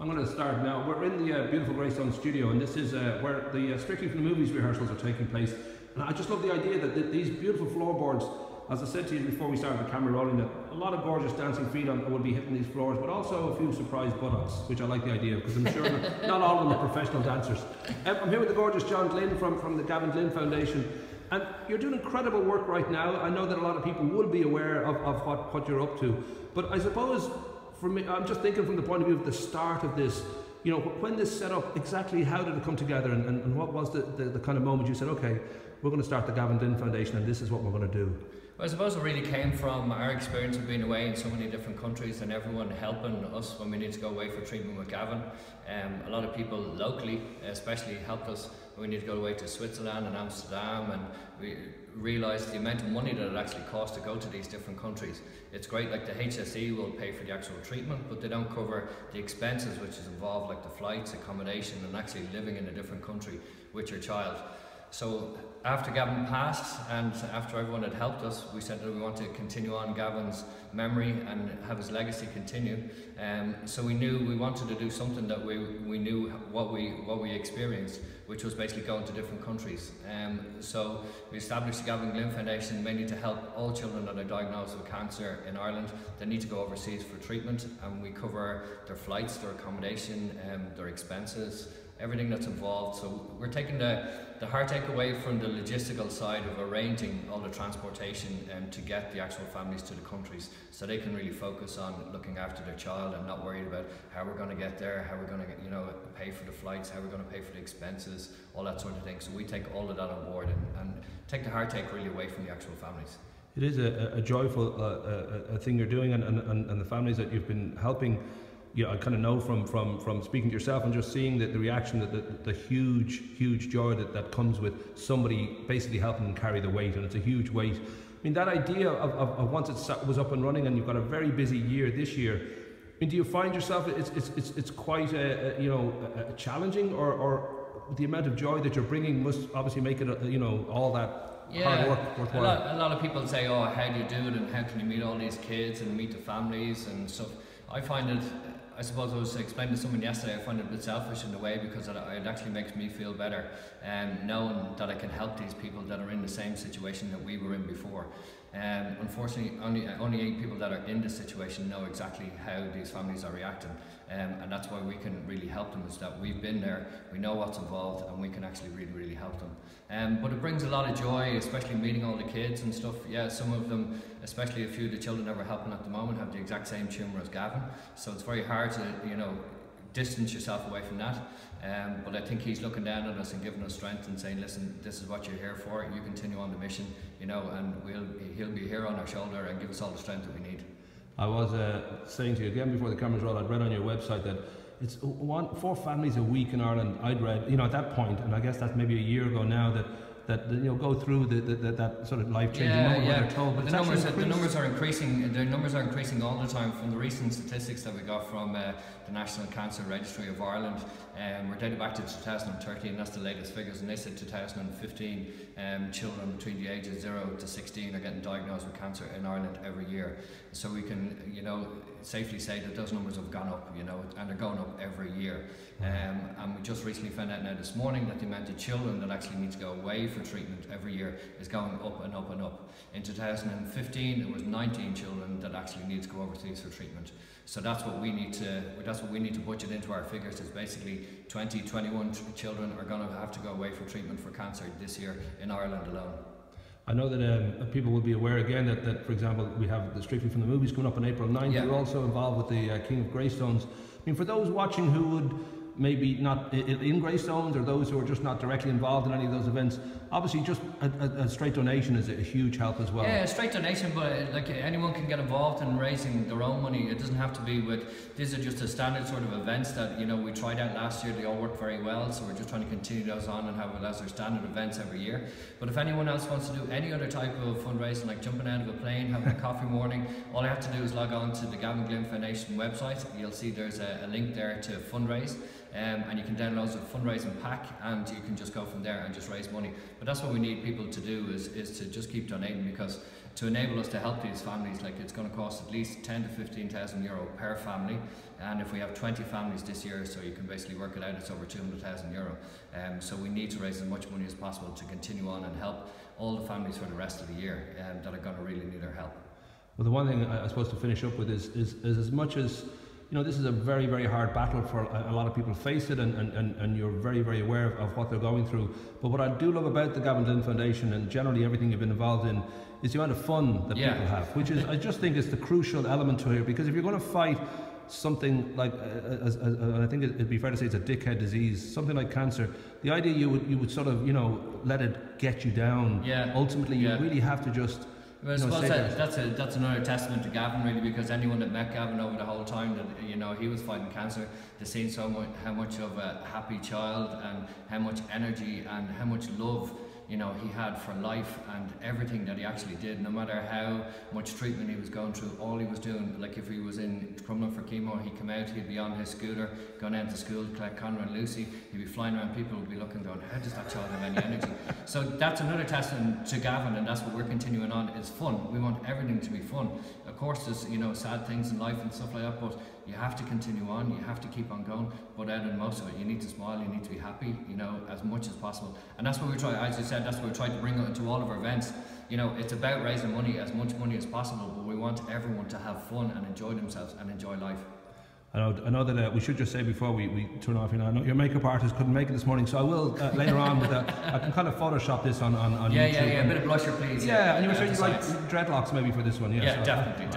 I'm going to start now. We're in the beautiful Greystones studio, and this is where the Strictly from the Movies rehearsals are taking place. And I just love the idea that these beautiful floorboards, as I said to you before we started the camera rolling, that a lot of gorgeous dancing feet will be hitting these floors, but also a few surprise buttocks, which I like the idea of, because I'm sure not all of them are professional dancers. I'm here with the gorgeous John Glynn from the Gavin Glynn Foundation. And you're doing incredible work right now. I know that a lot of people will be aware of what you're up to. But I suppose, for me, I'm just thinking from the point of view of the start of this, you know, when this set up, exactly how did it come together, and what was the kind of moment you said, okay, we're going to start the Gavin Glynn Foundation and this is what we're going to do? Well, I suppose it really came from our experience of being away in so many different countries and everyone helping us when we need to go away for treatment with Gavin. A lot of people locally especially helped us when we need to go away to Switzerland and Amsterdam, and we realised the amount of money that it actually costs to go to these different countries. It's great, like the HSE will pay for the actual treatment, but they don't cover the expenses which is involved, like the flights, accommodation, and actually living in a different country with your child. So after Gavin passed and after everyone had helped us, we said that we want to continue on Gavin's memory and have his legacy continue. So we knew we wanted to do something that we knew what we experienced, which was basically going to different countries. So we established the Gavin Glynn Foundation mainly to help all children that are diagnosed with cancer in Ireland that need to go overseas for treatment, and we cover their flights, their accommodation, their expenses, everything that's involved. So we're taking the heartache away from the logistical side of arranging all the transportation to get the actual families to the countries, so they can really focus on looking after their child and not worried about how we're going to get there, how we're going to, you know, pay for the flights, how we're going to pay for the expenses, all that sort of thing. So we take all of that on board and take the heartache really away from the actual families. It is a joyful thing you're doing, and the families that you've been helping. Yeah, I kind of know from speaking to yourself and just seeing the reaction, the huge joy that comes with somebody basically helping them carry the weight, and it's a huge weight. I mean, that idea of once it was up and running, and you've got a very busy year this year. I mean, do you find yourself it's quite challenging, or the amount of joy that you're bringing must obviously make it all that hard work worthwhile? A lot of people say, oh, how do you do it, and how can you meet all these kids and meet the families and stuff. I find it, I suppose I was explaining to someone yesterday, I find it a bit selfish in a way, because it actually makes me feel better knowing that I can help these people that are in the same situation that we were in before. Unfortunately, only people that are in this situation know exactly how these families are reacting, and that's why we can really help them, is that we've been there, we know what's involved, and we can actually really help them. But it brings a lot of joy, especially meeting all the kids and stuff. Yeah, some of them, especially a few of the children that we're helping at the moment, have the exact same tumour as Gavin, so it's very hard to, you know, distance yourself away from that. But I think he's looking down at us and giving us strength and saying, listen, this is what you're here for, you continue on the mission, you know, and he'll be here on our shoulder and give us all the strength that we need. I was saying to you again before the cameras roll, I'd read on your website that it's 4 families a week in Ireland. I'd read, you know, at that point, and I guess that's maybe a year ago now, that you know, go through that sort of life-changing moment when they're told. But the numbers are increasing. The numbers are increasing all the time. From the recent statistics that we got from the National Cancer Registry of Ireland, we're dated back to 2013. That's the latest figures, and they said 2015 children between the ages 0 to 16 are getting diagnosed with cancer in Ireland every year. So we can, you know, safely say that those numbers have gone up, you know, and they're going up every year. And we just recently found out now this morning that the amount of children that actually need to go away for treatment every year is going up and up and up. In 2015, it was 19 children that actually need to go overseas for treatment. So that's what we need to budget into our figures. Is basically 21 children are going to have to go away for treatment for cancer this year in Ireland alone. I know that people will be aware again that, for example, we have the Strictly from the Movies coming up on April 9th. Yeah. You're also involved with the King of Greystones. I mean, for those watching who would maybe not in Greystones, or those who are just not directly involved in any of those events, obviously just a straight donation is a huge help as well. Yeah, a straight donation, but like anyone can get involved in raising their own money. It doesn't have to be with, these are just a standard sort of events that, you know, we tried out last year. They all worked very well, so we're just trying to continue those on and have it as our standard events every year. But if anyone else wants to do any other type of fundraising, like jumping out of a plane, having a coffee morning, all I have to do is log on to the Gavin Glynn Foundation website. You'll see there's a link there to fundraise. And you can download a fundraising pack, and you can just go from there and just raise money. But that's what we need people to do, is to just keep donating, because to enable us to help these families. Like, it's going to cost at least 10 to 15,000 euro per family, and if we have 20 families this year, so you can basically work it out, it's over 200,000 euro. So we need to raise as much money as possible to continue on and help all the families for the rest of the year that are going to really need our help. Well, the one thing I suppose to finish up with is as much as, you know, this is a very, very hard battle for a lot of people face it, and you're very, very aware of what they're going through. But what I do love about the Gavin Glynn Foundation, and generally everything you've been involved in, is the amount of fun that people have, which is, I just think, is the crucial element to it. Because if you're going to fight something like, and I think it'd be fair to say it's a dickhead disease, something like cancer, the idea you would sort of, you know, let it get you down. Ultimately, you really have to just. Well, I suppose that's another testament to Gavin, really, because anyone that met Gavin over the whole time that, you know, he was fighting cancer, they've seen so much, how much of a happy child and how much energy and how much love, you know, he had for life and everything that he actually did. No matter how much treatment he was going through, all he was doing, like if he was in Crumlin for chemo, he'd come out, he'd be on his scooter, going out to school to collect Conrad and Lucy, he'd be flying around, people would be looking, going, how does that child have any energy? So that's another testament to Gavin, and that's what we're continuing on. It's fun. We want everything to be fun. Of course there's, you know, sad things in life and stuff like that, but you have to continue on, you have to keep on going, but out of most of it, you need to smile, you need to be happy, you know, as much as possible. And that's what we try, as you said, that's what we try to bring into all of our events. You know, it's about raising money, as much money as possible, but we want everyone to have fun and enjoy themselves and enjoy life. I know that we should just say before we turn off, you know, I know your makeup artist couldn't make it this morning, so I will later on with I can kind of Photoshop this on YouTube. Yeah, a bit of blusher, please. Yeah, and you were saying you like dreadlocks maybe for this one, Yeah, definitely.